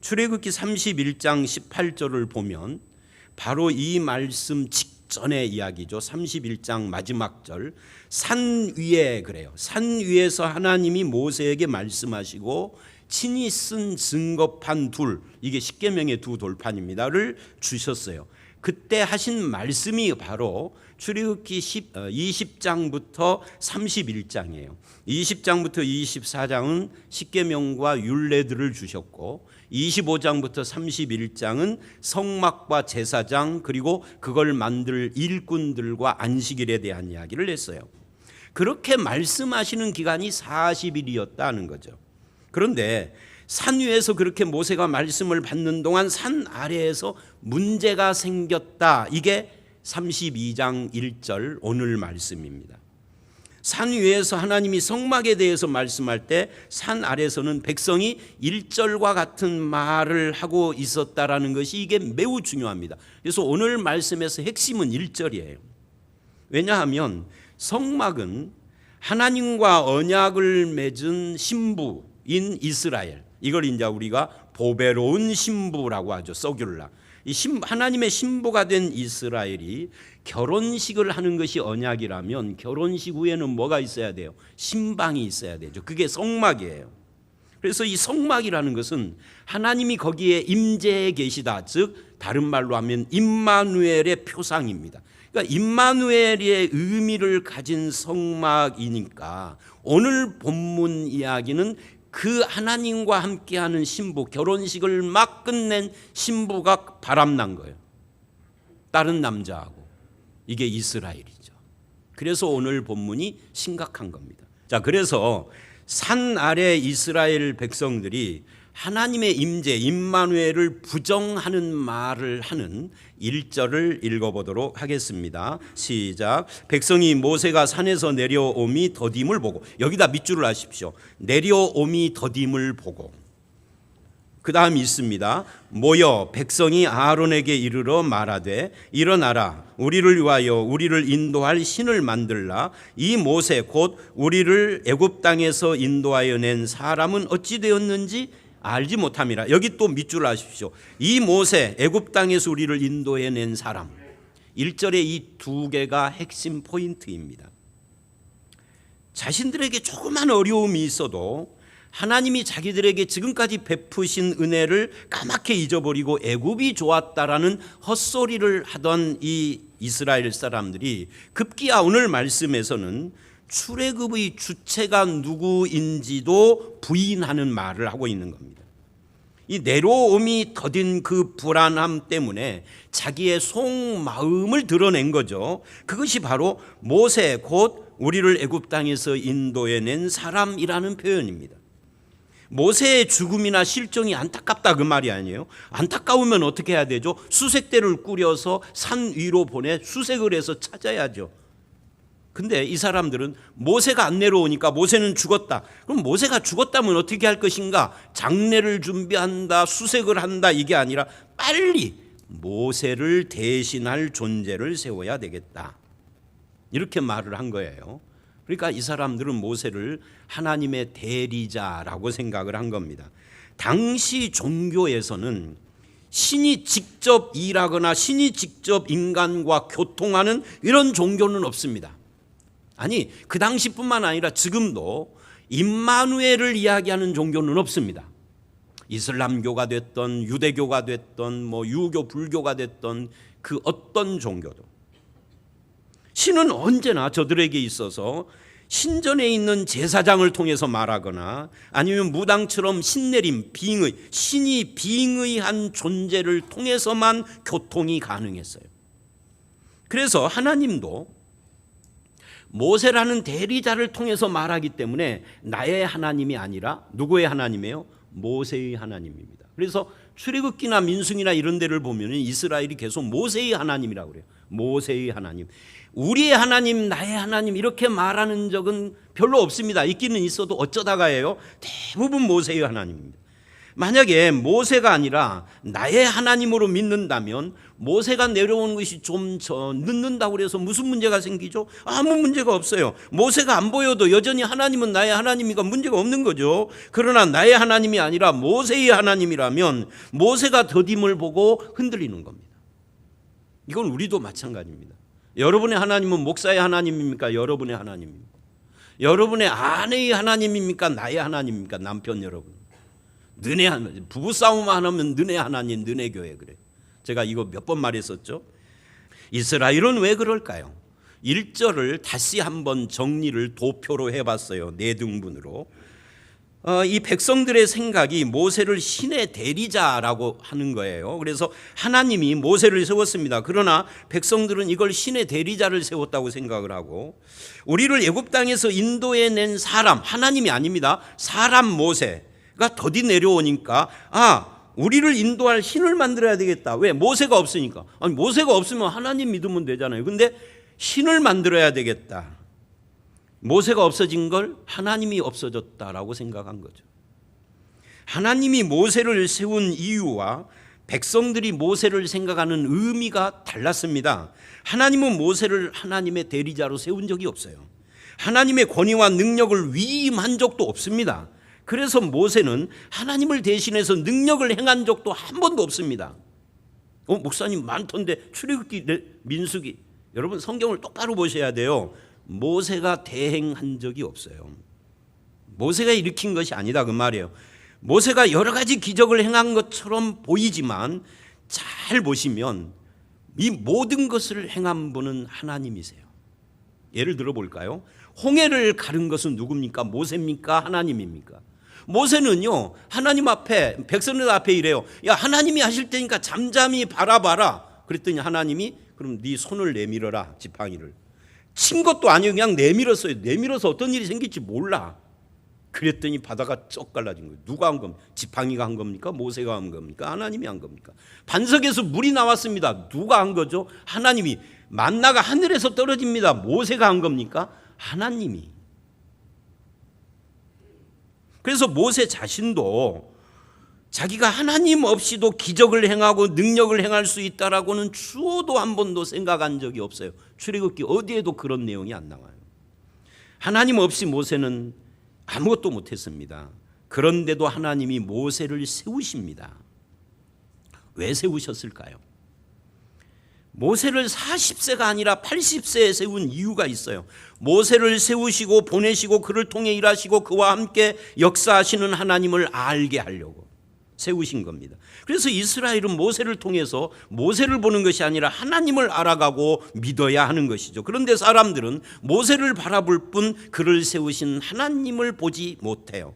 출애굽기 31장 18절을 보면 바로 이 말씀 직전의 이야기죠. 31장 마지막 절, 산 위에 그래요. 산 위에서 하나님이 모세에게 말씀하시고 친히 쓴 증거판 둘, 이게 십계명의 두 돌판입니다를 주셨어요. 그때 하신 말씀이 바로 출애굽기 20장부터 31장이에요. 20장부터 24장은 십계명과 율례들을 주셨고 25장부터 31장은 성막과 제사장 그리고 그걸 만들 일꾼들과 안식일에 대한 이야기를 했어요. 그렇게 말씀하시는 기간이 40일이었다는 거죠. 그런데 산 위에서 그렇게 모세가 말씀을 받는 동안 산 아래에서 문제가 생겼다. 이게 32장 1절 오늘 말씀입니다. 산 위에서 하나님이 성막에 대해서 말씀할 때 산 아래에서는 백성이 1절과 같은 말을 하고 있었다라는 것이 이게 매우 중요합니다. 그래서 오늘 말씀에서 핵심은 1절이에요. 왜냐하면 성막은 하나님과 언약을 맺은 신부인 이스라엘, 이걸 이제 우리가 보배로운 신부라고 하죠. 서귤라. 하나님의 신부가 된 이스라엘이 결혼식을 하는 것이 언약이라면 결혼식 후에는 뭐가 있어야 돼요? 신방이 있어야 되죠. 그게 성막이에요. 그래서 이 성막이라는 것은 하나님이 거기에 임재해 계시다, 즉 다른 말로 하면 임마누엘의 표상입니다. 그러니까 임마누엘의 의미를 가진 성막이니까 오늘 본문 이야기는 그 하나님과 함께하는 신부, 결혼식을 막 끝낸 신부가 바람난 거예요. 다른 남자하고. 이게 이스라엘이죠. 그래서 오늘 본문이 심각한 겁니다. 자, 그래서 산 아래 이스라엘 백성들이 하나님의 임재, 임마누엘을 부정하는 말을 하는 1절을 읽어보도록 하겠습니다. 시작. 백성이 모세가 산에서 내려옴이 더딤을 보고, 여기다 밑줄을 하십시오. 내려옴이 더딤을 보고, 그 다음 있습니다. 모여 백성이 아론에게 이르러 말하되 일어나라, 우리를 위하여 우리를 인도할 신을 만들라. 이 모세 곧 우리를 애굽 땅에서 인도하여 낸 사람은 어찌 되었는지 알지 못함이라. 여기 또 밑줄 하십시오. 이 모세, 애굽 땅에서 우리를 인도해 낸 사람. 1절의 이 두 개가 핵심 포인트입니다. 자신들에게 조그만 어려움이 있어도 하나님이 자기들에게 지금까지 베푸신 은혜를 까맣게 잊어버리고 애굽이 좋았다라는 헛소리를 하던 이 이스라엘 사람들이 급기야 오늘 말씀에서는 출애굽의 주체가 누구인지도 부인하는 말을 하고 있는 겁니다. 이 내려옴이 더딘 그 불안함 때문에 자기의 속마음을 드러낸 거죠. 그것이 바로 모세 곧 우리를 애굽 땅에서 인도해낸 사람이라는 표현입니다. 모세의 죽음이나 실종이 안타깝다 그 말이 아니에요. 안타까우면 어떻게 해야 되죠? 수색대를 꾸려서 산 위로 보내 수색을 해서 찾아야죠. 근데 이 사람들은 모세가 안 내려오니까 모세는 죽었다. 그럼 모세가 죽었다면 어떻게 할 것인가? 장례를 준비한다, 수색을 한다, 이게 아니라 빨리 모세를 대신할 존재를 세워야 되겠다. 이렇게 말을 한 거예요. 그러니까 이 사람들은 모세를 하나님의 대리자라고 생각을 한 겁니다. 당시 종교에서는 신이 직접 일하거나 신이 직접 인간과 교통하는 이런 종교는 없습니다. 아니, 그 당시뿐만 아니라 지금도 임마누엘을 이야기하는 종교는 없습니다. 이슬람교가 됐던 유대교가 됐던 유교 불교가 됐던 그 어떤 종교도 신은 언제나 저들에게 있어서 신전에 있는 제사장을 통해서 말하거나 아니면 무당처럼 신내림, 빙의, 신이 빙의한 존재를 통해서만 교통이 가능했어요. 그래서 하나님도 모세라는 대리자를 통해서 말하기 때문에 나의 하나님이 아니라 누구의 하나님이에요? 모세의 하나님입니다. 그래서 출애굽기나 민수기나 이런 데를 보면 이스라엘이 계속 모세의 하나님이라고 그래요. 모세의 하나님. 우리의 하나님, 나의 하나님 이렇게 말하는 적은 별로 없습니다. 있기는 있어도 어쩌다가예요. 대부분 모세의 하나님입니다. 만약에 모세가 아니라 나의 하나님으로 믿는다면 모세가 내려오는 것이 좀 늦는다고 해서 무슨 문제가 생기죠? 아무 문제가 없어요. 모세가 안 보여도 여전히 하나님은 나의 하나님이니까 문제가 없는 거죠. 그러나 나의 하나님이 아니라 모세의 하나님이라면 모세가 더딤을 보고 흔들리는 겁니다. 이건 우리도 마찬가지입니다. 여러분의 하나님은 목사의 하나님입니까? 여러분의 하나님입니까? 여러분의 아내의 하나님입니까? 나의 하나님입니까? 남편 여러분. 너네 하나님. 부부싸움만 하면 너네 하나님, 너네 교회 그래. 제가 이거 몇 번 말했었죠. 이스라엘은 왜 그럴까요? 1절을 다시 한번 정리를 도표로 해봤어요. 4등분으로. 이 백성들의 생각이 모세를 신의 대리자라고 하는 거예요. 그래서 하나님이 모세를 세웠습니다. 그러나 백성들은 이걸 신의 대리자를 세웠다고 생각을 하고, 우리를 애굽 땅에서 인도해낸 사람, 하나님이 아닙니다. 사람 모세가 더디 내려오니까 우리를 인도할 신을 만들어야 되겠다. 왜? 모세가 없으니까. 아니, 모세가 없으면 하나님 믿으면 되잖아요. 근데 신을 만들어야 되겠다. 모세가 없어진 걸 하나님이 없어졌다라고 생각한 거죠. 하나님이 모세를 세운 이유와 백성들이 모세를 생각하는 의미가 달랐습니다. 하나님은 모세를 하나님의 대리자로 세운 적이 없어요. 하나님의 권위와 능력을 위임한 적도 없습니다. 그래서 모세는 하나님을 대신해서 능력을 행한 적도 한 번도 없습니다. 목사님 많던데 출애굽기, 민수기, 여러분 성경을 똑바로 보셔야 돼요. 모세가 대행한 적이 없어요. 모세가 일으킨 것이 아니다 그 말이에요. 모세가 여러 가지 기적을 행한 것처럼 보이지만 잘 보시면 이 모든 것을 행한 분은 하나님이세요. 예를 들어 볼까요? 홍해를 가른 것은 누굽니까? 모세입니까? 하나님입니까? 모세는요, 하나님 앞에, 백성들 앞에 이래요. 야, 하나님이 하실 테니까 잠잠히 바라봐라. 그랬더니 하나님이 그럼 네 손을 내밀어라, 지팡이를. 친 것도 아니고 그냥 내밀었어요. 내밀어서 어떤 일이 생길지 몰라. 그랬더니 바다가 쩍 갈라진 거예요. 누가 한 겁니까? 지팡이가 한 겁니까? 모세가 한 겁니까? 하나님이 한 겁니까? 반석에서 물이 나왔습니다. 누가 한 거죠? 하나님이. 만나가 하늘에서 떨어집니다. 모세가 한 겁니까? 하나님이. 그래서 모세 자신도 자기가 하나님 없이도 기적을 행하고 능력을 행할 수 있다라고는 추호도 한 번도 생각한 적이 없어요. 출애굽기 어디에도 그런 내용이 안 나와요. 하나님 없이 모세는 아무것도 못했습니다. 그런데도 하나님이 모세를 세우십니다. 왜 세우셨을까요? 모세를 40세가 아니라 80세에 세운 이유가 있어요. 모세를 세우시고 보내시고 그를 통해 일하시고 그와 함께 역사하시는 하나님을 알게 하려고 세우신 겁니다. 그래서 이스라엘은 모세를 통해서 모세를 보는 것이 아니라 하나님을 알아가고 믿어야 하는 것이죠. 그런데 사람들은 모세를 바라볼 뿐 그를 세우신 하나님을 보지 못해요.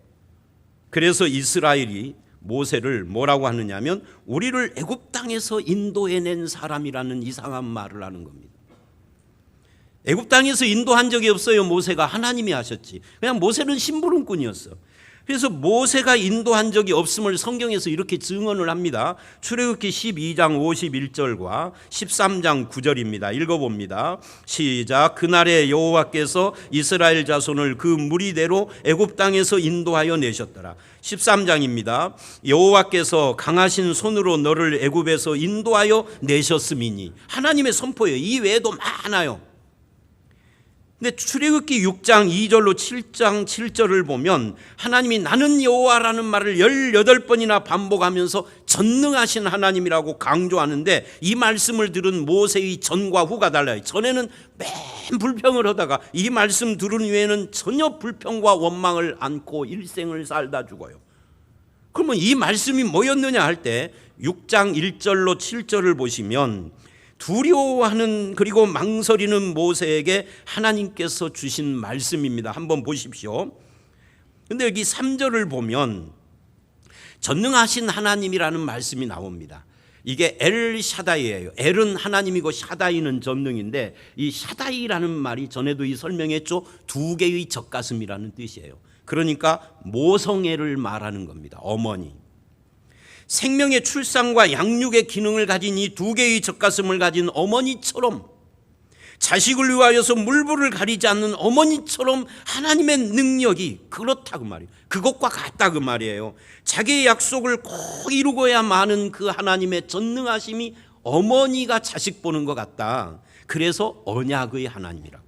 그래서 이스라엘이 모세를 뭐라고 하느냐면 우리를 애굽 땅에서 인도해낸 사람이라는 이상한 말을 하는 겁니다. 애굽 땅에서 인도한 적이 없어요. 모세가. 하나님이 하셨지. 그냥 모세는 심부름꾼이었어. 그래서 모세가 인도한 적이 없음을 성경에서 이렇게 증언을 합니다. 출애굽기 12장 51절과 13장 9절입니다. 읽어봅니다. 시작. 그날에 여호와께서 이스라엘 자손을 그 무리대로 애굽 땅에서 인도하여 내셨더라. 13장입니다. 여호와께서 강하신 손으로 너를 애굽에서 인도하여 내셨음이니. 하나님의 선포예요. 이 외에도 많아요. 근데 출애굽기 6장 2절로 7장 7절을 보면 하나님이 나는 여호와라는 말을 18번이나 반복하면서 전능하신 하나님이라고 강조하는데 이 말씀을 들은 모세의 전과 후가 달라요. 전에는 맨 불평을 하다가 이 말씀 들은 후에는 전혀 불평과 원망을 않고 일생을 살다 죽어요. 그러면 이 말씀이 뭐였느냐 할 때 6장 1절로 7절을 보시면 두려워하는 그리고 망설이는 모세에게 하나님께서 주신 말씀입니다. 한번 보십시오. 근데 여기 3절을 보면 전능하신 하나님이라는 말씀이 나옵니다. 이게 엘 샤다이예요. 엘은 하나님이고 샤다이는 전능인데 이 샤다이라는 말이 전에도 이 설명했죠. 두 개의 젖가슴이라는 뜻이에요. 그러니까 모성애를 말하는 겁니다. 어머니. 생명의 출산과 양육의 기능을 가진 이 두 개의 젖가슴을 가진 어머니처럼 자식을 위하여서 물불을 가리지 않는 어머니처럼 하나님의 능력이 그렇다고 말이에요. 그것과 같다 그 말이에요. 자기의 약속을 꼭 이루고야만은 그 하나님의 전능하심이 어머니가 자식 보는 것 같다. 그래서 언약의 하나님이라고.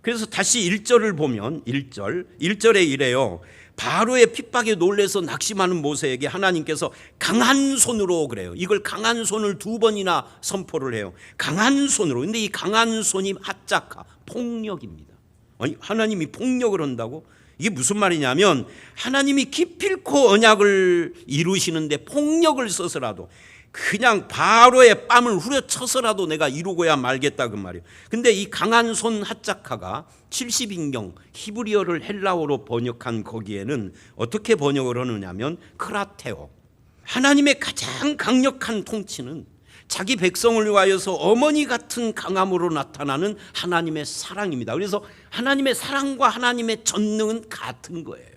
그래서 다시 1절을 보면 1절에 이래요. 바로의 핍박에 놀래서 낙심하는 모세에게 하나님께서 강한 손으로 그래요. 이걸 강한 손을 2번이나 선포를 해요. 강한 손으로. 근데 이 강한 손이 하짜카, 폭력입니다. 아니, 하나님이 폭력을 한다고? 이게 무슨 말이냐면 하나님이 기필코 언약을 이루시는데 폭력을 써서라도 그냥 바로의 뺨을 후려쳐서라도 내가 이루고야 말겠다 그 말이에요. 근데 이 강한 손 하짜카가 70인경 히브리어를 헬라어로 번역한 거기에는 어떻게 번역을 하느냐면 크라테오, 하나님의 가장 강력한 통치는 자기 백성을 위하여서 어머니 같은 강함으로 나타나는 하나님의 사랑입니다. 그래서 하나님의 사랑과 하나님의 전능은 같은 거예요.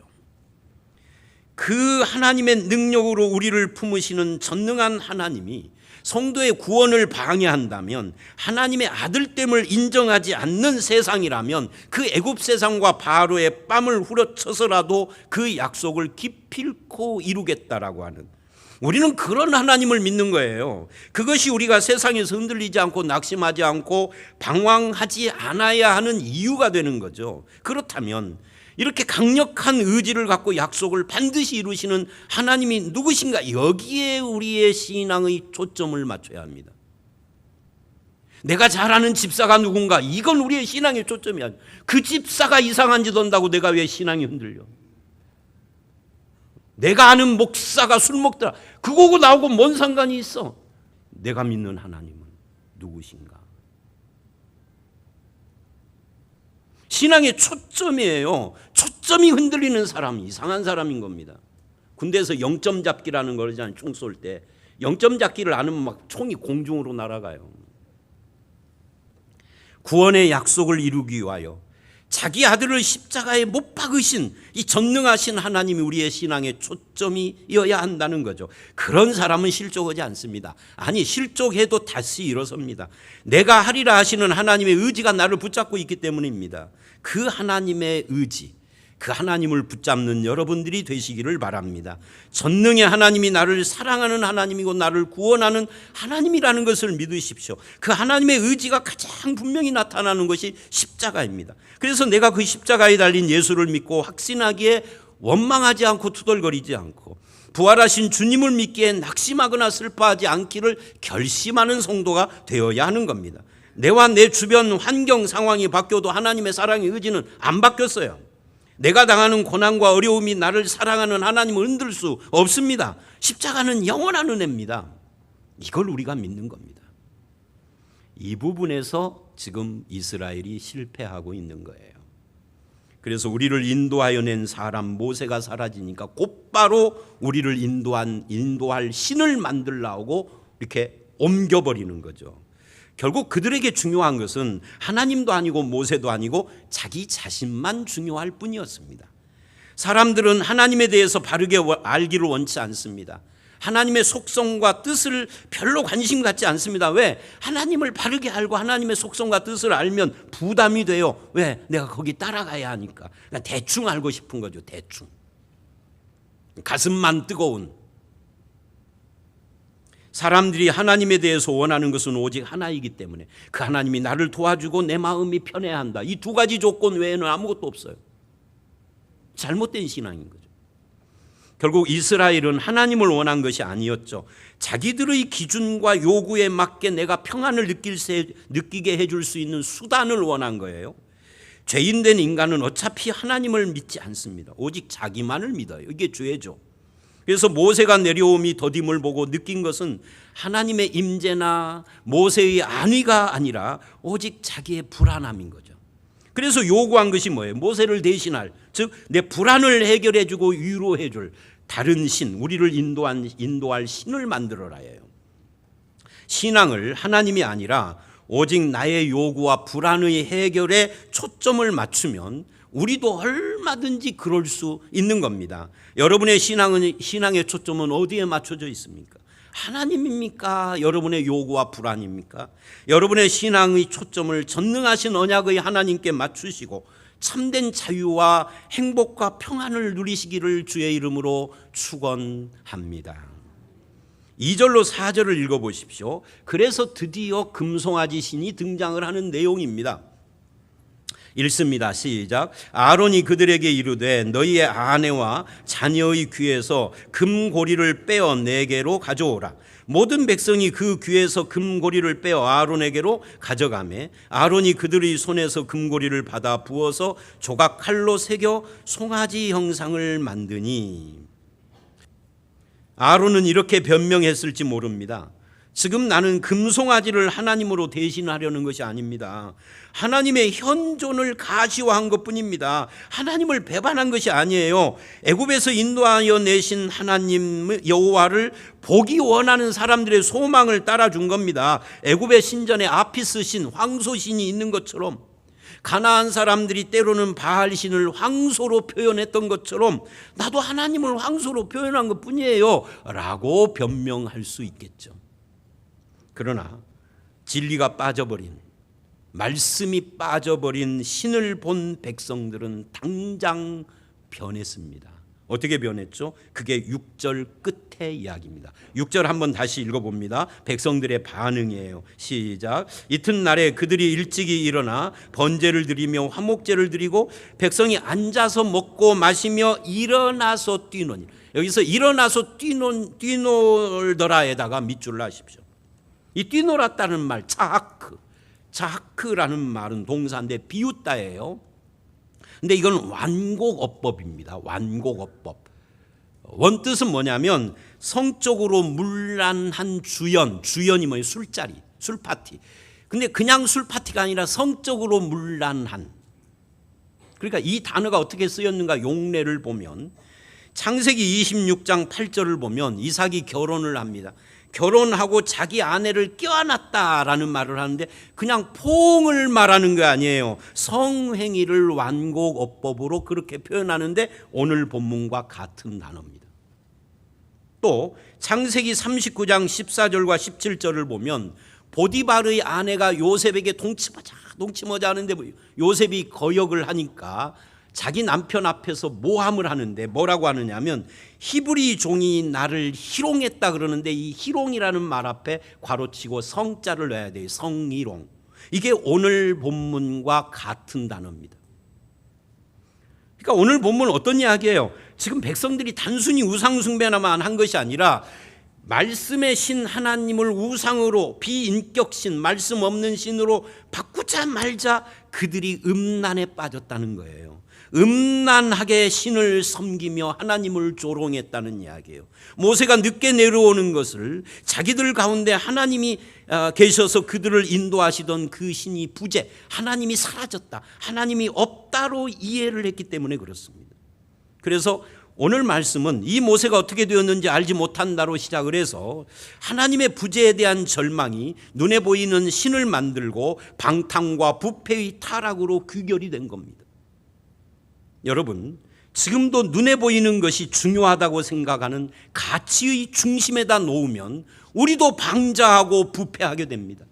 그 하나님의 능력으로 우리를 품으시는 전능한 하나님이 성도의 구원을 방해한다면, 하나님의 아들됨을 인정하지 않는 세상이라면 그 애굽 세상과 바로의 뺨을 후려쳐서라도 그 약속을 기필코 이루겠다라고 하는, 우리는 그런 하나님을 믿는 거예요. 그것이 우리가 세상에서 흔들리지 않고 낙심하지 않고 방황하지 않아야 하는 이유가 되는 거죠. 그렇다면 이렇게 강력한 의지를 갖고 약속을 반드시 이루시는 하나님이 누구신가? 여기에 우리의 신앙의 초점을 맞춰야 합니다. 내가 잘 아는 집사가 누군가? 이건 우리의 신앙의 초점이 아니야. 그 집사가 이상한 짓 한다고 내가 왜 신앙이 흔들려? 내가 아는 목사가 술 먹더라. 그거고 나하고 뭔 상관이 있어? 내가 믿는 하나님은 누구신가? 신앙의 초점이에요. 초점이 흔들리는 사람이 이상한 사람인 겁니다. 군대에서 0점 잡기라는 걸 하잖아요. 총 쏠 때 0점 잡기를 안 하면 막 총이 공중으로 날아가요. 구원의 약속을 이루기 위하여 자기 아들을 십자가에 못 박으신 이 전능하신 하나님이 우리의 신앙의 초점이어야 한다는 거죠. 그런 사람은 실족하지 않습니다. 아니, 실족해도 다시 일어섭니다. 내가 하리라 하시는 하나님의 의지가 나를 붙잡고 있기 때문입니다. 그 하나님의 의지, 그 하나님을 붙잡는 여러분들이 되시기를 바랍니다. 전능의 하나님이 나를 사랑하는 하나님이고 나를 구원하는 하나님이라는 것을 믿으십시오. 그 하나님의 의지가 가장 분명히 나타나는 것이 십자가입니다. 그래서 내가 그 십자가에 달린 예수를 믿고 확신하기에 원망하지 않고 투덜거리지 않고 부활하신 주님을 믿기에 낙심하거나 슬퍼하지 않기를 결심하는 성도가 되어야 하는 겁니다. 내와 내 주변 환경 상황이 바뀌어도 하나님의 사랑의 의지는 안 바뀌었어요. 내가 당하는 고난과 어려움이 나를 사랑하는 하나님을 흔들 수 없습니다. 십자가는 영원한 은혜입니다. 이걸 우리가 믿는 겁니다. 이 부분에서 지금 이스라엘이 실패하고 있는 거예요. 그래서 우리를 인도하여 낸 사람 모세가 사라지니까 곧바로 우리를 인도할 신을 만들라고 이렇게 옮겨버리는 거죠. 결국 그들에게 중요한 것은 하나님도 아니고 모세도 아니고 자기 자신만 중요할 뿐이었습니다. 사람들은 하나님에 대해서 바르게 알기를 원치 않습니다. 하나님의 속성과 뜻을 별로 관심 갖지 않습니다. 왜? 하나님을 바르게 알고 하나님의 속성과 뜻을 알면 부담이 돼요. 왜? 내가 거기 따라가야 하니까. 그러니까 대충 알고 싶은 거죠. 대충. 가슴만 뜨거운. 사람들이 하나님에 대해서 원하는 것은 오직 하나이기 때문에 그 하나님이 나를 도와주고 내 마음이 편해야 한다. 이 두 가지 조건 외에는 아무것도 없어요. 잘못된 신앙인 거죠. 결국 이스라엘은 하나님을 원한 것이 아니었죠. 자기들의 기준과 요구에 맞게 내가 평안을 느끼게 해줄 수 있는 수단을 원한 거예요. 죄인된 인간은 어차피 하나님을 믿지 않습니다. 오직 자기만을 믿어요. 이게 죄죠. 그래서 모세가 내려옴이 더딤을 보고 느낀 것은 하나님의 임재나 모세의 안위가 아니라 오직 자기의 불안함인 거죠. 그래서 요구한 것이 뭐예요? 모세를 대신할, 즉 내 불안을 해결해 주고 위로해 줄 다른 신, 우리를 인도할 신을 만들어라 해요. 신앙을 하나님이 아니라 오직 나의 요구와 불안의 해결에 초점을 맞추면 우리도 얼마든지 그럴 수 있는 겁니다. 여러분의 신앙의 초점은 어디에 맞춰져 있습니까? 하나님입니까? 여러분의 요구와 불안입니까? 여러분의 신앙의 초점을 전능하신 언약의 하나님께 맞추시고 참된 자유와 행복과 평안을 누리시기를 주의 이름으로 축원합니다. 2절로 4절을 읽어보십시오. 그래서 드디어 금송아지 신이 등장을 하는 내용입니다. 읽습니다. 시작. 아론이 그들에게 이르되 너희의 아내와 자녀의 귀에서 금고리를 빼어 내게로 가져오라. 모든 백성이 그 귀에서 금고리를 빼어 아론에게로 가져가매 아론이 그들의 손에서 금고리를 받아 부어서 조각 칼로 새겨 송아지 형상을 만드니. 아론은 이렇게 변명했을지 모릅니다. 지금 나는 금송아지를 하나님으로 대신하려는 것이 아닙니다. 하나님의 현존을 가시화한 것뿐입니다. 하나님을 배반한 것이 아니에요. 애굽에서 인도하여 내신 하나님 여호와를 보기 원하는 사람들의 소망을 따라준 겁니다. 애굽의 신전에 아피스 신, 황소 신이 있는 것처럼 가나안 사람들이 때로는 바알 신을 황소로 표현했던 것처럼 나도 하나님을 황소로 표현한 것뿐이에요 라고 변명할 수 있겠죠. 그러나 진리가 빠져버린, 말씀이 빠져버린 신을 본 백성들은 당장 변했습니다. 어떻게 변했죠? 그게 6절 끝의 이야기입니다. 6절 한번 다시 읽어봅니다. 백성들의 반응이에요. 시작. 이튿날에 그들이 일찍이 일어나 번제를 드리며 화목제를 드리고 백성이 앉아서 먹고 마시며 일어나서 뛰노니. 여기서 일어나서 뛰놀더라에다가 밑줄을 하십시오. 이 뛰놀았다는 말 자하크라는 말은 동사인데 비웃다예요. 근데 이건 완곡어법입니다. 완곡어법. 원뜻은 뭐냐면 성적으로 문란한 주연이 뭐예요? 술자리, 술파티. 근데 그냥 술파티가 아니라 성적으로 문란한. 그러니까 이 단어가 어떻게 쓰였는가 용례를 보면 창세기 26장 8절을 보면 이삭이 결혼을 합니다. 결혼하고 자기 아내를 껴안았다라는 말을 하는데 그냥 포옹을 말하는 게 아니에요. 성행위를 완곡어법으로 그렇게 표현하는데 오늘 본문과 같은 단어입니다. 또 창세기 39장 14절과 17절을 보면 보디발의 아내가 요셉에게 동침하자 하는데 요셉이 거역을 하니까 자기 남편 앞에서 모함을 하는데 뭐라고 하느냐면 히브리 종이 나를 희롱했다 그러는데 이 희롱이라는 말 앞에 괄호치고 성자를 넣어야 돼요. 성희롱. 이게 오늘 본문과 같은 단어입니다. 그러니까 오늘 본문은 어떤 이야기예요? 지금 백성들이 단순히 우상숭배만 한 것이 아니라 말씀의 신 하나님을 우상으로 비인격신, 말씀 없는 신으로 바꾸자 말자 그들이 음란에 빠졌다는 거예요. 음란하게 신을 섬기며 하나님을 조롱했다는 이야기예요. 모세가 늦게 내려오는 것을 자기들 가운데 하나님이 계셔서 그들을 인도하시던 그 신이 부재, 하나님이 사라졌다, 하나님이 없다로 이해를 했기 때문에 그렇습니다. 그래서 오늘 말씀은 이 모세가 어떻게 되었는지 알지 못한다로 시작을 해서 하나님의 부재에 대한 절망이 눈에 보이는 신을 만들고 방탕과 부패의 타락으로 귀결이 된 겁니다. 여러분, 지금도 눈에 보이는 것이 중요하다고 생각하는 가치의 중심에다 놓으면 우리도 방자하고 부패하게 됩니다.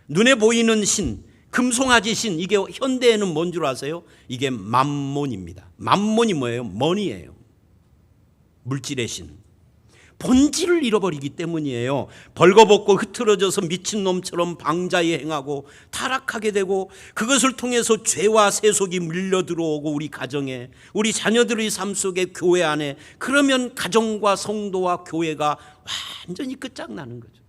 눈에 보이는 신, 금송아지 신, 이게 현대에는 뭔 줄 아세요? 이게 맘몬입니다. 맘몬이 뭐예요? 머니예요. 물질의 신. 본질을 잃어버리기 때문이에요. 벌거벗고 흐트러져서 미친놈처럼 방자에 행하고 타락하게 되고 그것을 통해서 죄와 세속이 밀려들어오고 우리 가정에, 우리 자녀들의 삶 속에, 교회 안에, 그러면 가정과 성도와 교회가 완전히 끝장나는 거죠.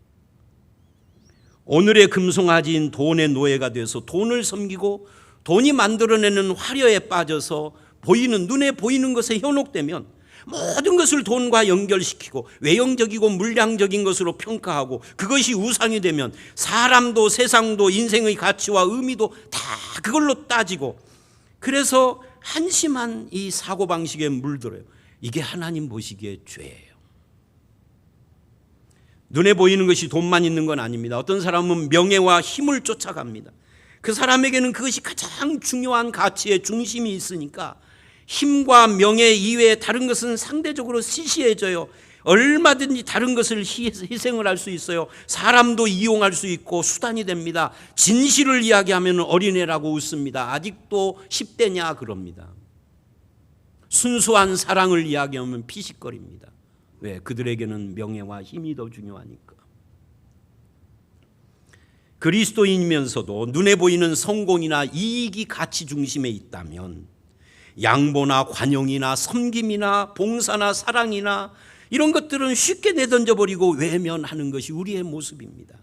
오늘의 금송아지인 돈의 노예가 돼서 돈을 섬기고 돈이 만들어내는 화려에 빠져서 보이는, 눈에 보이는 것에 현혹되면 모든 것을 돈과 연결시키고 외형적이고 물량적인 것으로 평가하고 그것이 우상이 되면 사람도 세상도 인생의 가치와 의미도 다 그걸로 따지고, 그래서 한심한 이 사고방식에 물들어요. 이게 하나님 보시기에 죄예요. 눈에 보이는 것이 돈만 있는 건 아닙니다. 어떤 사람은 명예와 힘을 쫓아갑니다. 그 사람에게는 그것이 가장 중요한 가치의 중심이 있으니까 힘과 명예 이외에 다른 것은 상대적으로 시시해져요. 얼마든지 다른 것을 희생을 할 수 있어요. 사람도 이용할 수 있고 수단이 됩니다. 진실을 이야기하면 어린애라고 웃습니다. 아직도 10대냐 그럽니다. 순수한 사랑을 이야기하면 피식거립니다. 왜? 그들에게는 명예와 힘이 더 중요하니까. 그리스도인이면서도 눈에 보이는 성공이나 이익이 가치 중심에 있다면 양보나 관용이나 섬김이나 봉사나 사랑이나 이런 것들은 쉽게 내던져버리고 외면하는 것이 우리의 모습입니다.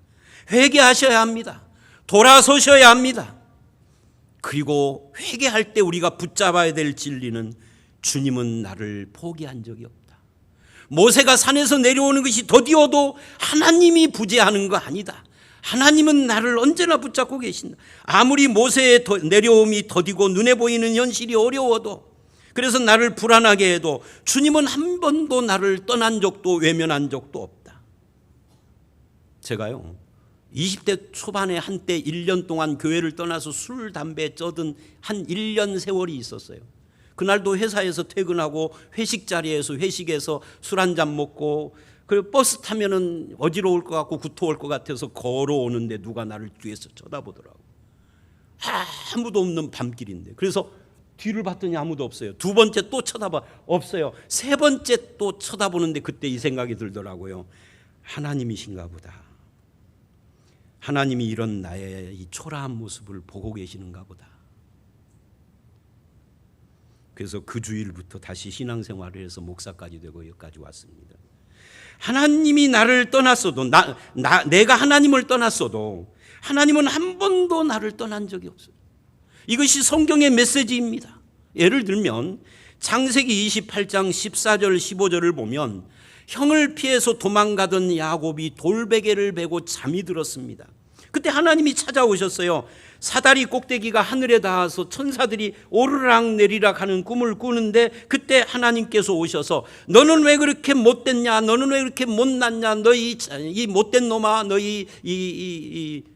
회개하셔야 합니다. 돌아서셔야 합니다. 그리고 회개할 때 우리가 붙잡아야 될 진리는 주님은 나를 포기한 적이 없다. 모세가 산에서 내려오는 것이 더디어도 하나님이 부재하는 거 아니다. 하나님은 나를 언제나 붙잡고 계신다. 아무리 모세의 내려옴이 더디고 눈에 보이는 현실이 어려워도, 그래서 나를 불안하게 해도 주님은 한 번도 나를 떠난 적도 외면한 적도 없다. 제가요 20대 초반에 한때 1년 동안 교회를 떠나서 술, 담배 쩌던 한 1년 세월이 있었어요. 그날도 회사에서 퇴근하고 회식 자리에서 회식해서 술 한잔 먹고, 그 버스 타면은 어지러울 것 같고 구토할 것 같아서 걸어오는데 누가 나를 뒤에서 쳐다보더라고. 아무도 없는 밤길인데. 그래서 뒤를 봤더니 아무도 없어요. 두 번째 또 쳐다봐, 없어요. 세 번째 또 쳐다보는데 그때 이 생각이 들더라고요. 하나님이신가 보다. 하나님이 이런 나의 이 초라한 모습을 보고 계시는가 보다. 그래서 그 주일부터 다시 신앙생활을 해서 목사까지 되고 여기까지 왔습니다. 하나님이 나를 떠났어도, 내가 하나님을 떠났어도 하나님은 한 번도 나를 떠난 적이 없어요. 이것이 성경의 메시지입니다. 예를 들면 창세기 28장 14절 15절을 보면 형을 피해서 도망가던 야곱이 돌베개를 베고 잠이 들었습니다. 그때 하나님이 찾아오셨어요. 사다리 꼭대기가 하늘에 닿아서 천사들이 오르락 내리락 하는 꿈을 꾸는데, 그때 하나님께서 오셔서 너는 왜 그렇게 못됐냐, 너는 왜 그렇게 못났냐, 너희 이 못된 놈아, 너희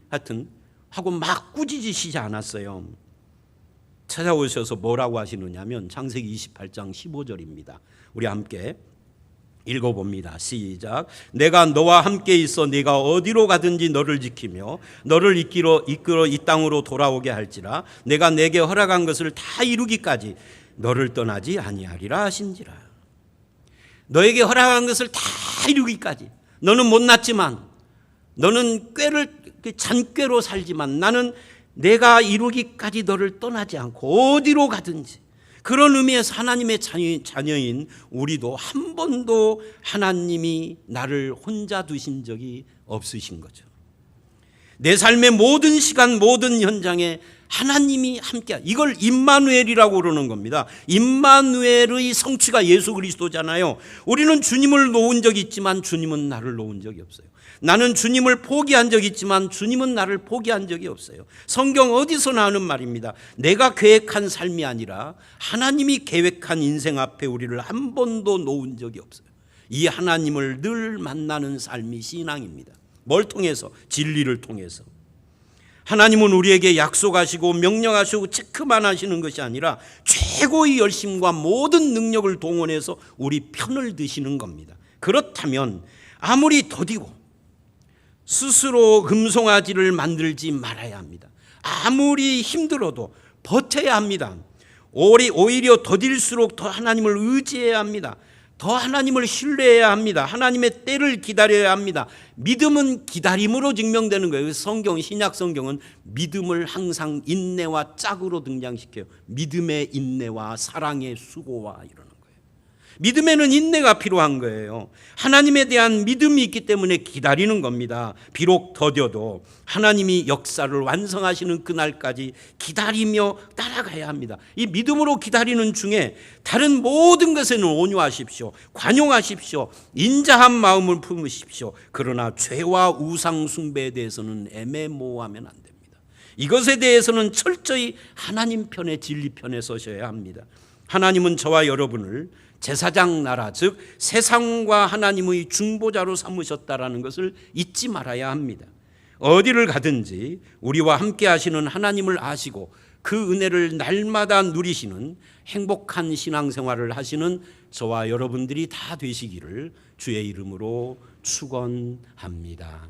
하여튼 하고 막 꾸짖으시지 않았어요. 찾아오셔서 뭐라고 하시느냐면 창세기 28장 15절입니다. 우리 함께 읽어봅니다. 시작. 내가 너와 함께 있어 네가 어디로 가든지 너를 지키며 너를 이끌어 이 땅으로 돌아오게 할지라. 내가 내게 허락한 것을 다 이루기까지 너를 떠나지 아니하리라 하신지라. 너에게 허락한 것을 다 이루기까지. 너는 못났지만, 너는 잔꾀로 살지만 나는 내가 이루기까지 너를 떠나지 않고 어디로 가든지. 그런 의미에서 하나님의 자녀인 우리도 한 번도 하나님이 나를 혼자 두신 적이 없으신 거죠. 내 삶의 모든 시간, 모든 현장에 하나님이 함께, 이걸 임마누엘이라고 그러는 겁니다. 임마누엘의 성취가 예수 그리스도잖아요. 우리는 주님을 놓은 적이 있지만 주님은 나를 놓은 적이 없어요. 나는 주님을 포기한 적이 있지만 주님은 나를 포기한 적이 없어요. 성경 어디서 나오는 말입니다. 내가 계획한 삶이 아니라 하나님이 계획한 인생 앞에 우리를 한 번도 놓은 적이 없어요. 이 하나님을 늘 만나는 삶이 신앙입니다. 뭘 통해서? 진리를 통해서. 하나님은 우리에게 약속하시고 명령하시고 체크만 하시는 것이 아니라 최고의 열심과 모든 능력을 동원해서 우리 편을 드시는 겁니다. 그렇다면 아무리 더디고 스스로 금송아지를 만들지 말아야 합니다. 아무리 힘들어도 버텨야 합니다. 오히려 더딜수록 더 하나님을 의지해야 합니다. 더 하나님을 신뢰해야 합니다. 하나님의 때를 기다려야 합니다. 믿음은 기다림으로 증명되는 거예요. 성경, 신약 성경은 믿음을 항상 인내와 짝으로 등장시켜요. 믿음의 인내와 사랑의 수고와 이러는 거예요. 믿음에는 인내가 필요한 거예요. 하나님에 대한 믿음이 있기 때문에 기다리는 겁니다. 비록 더뎌도 하나님이 역사를 완성하시는 그날까지 기다리며 따라가야 합니다. 이 믿음으로 기다리는 중에 다른 모든 것에는 온유하십시오. 관용하십시오. 인자한 마음을 품으십시오. 그러나 죄와 우상 숭배에 대해서는 애매모호하면 안 됩니다. 이것에 대해서는 철저히 하나님 편의 진리 편에 서셔야 합니다. 하나님은 저와 여러분을 제사장 나라, 즉 세상과 하나님의 중보자로 삼으셨다라는 것을 잊지 말아야 합니다. 어디를 가든지 우리와 함께 하시는 하나님을 아시고 그 은혜를 날마다 누리시는 행복한 신앙생활을 하시는 저와 여러분들이 다 되시기를 주의 이름으로 축원합니다.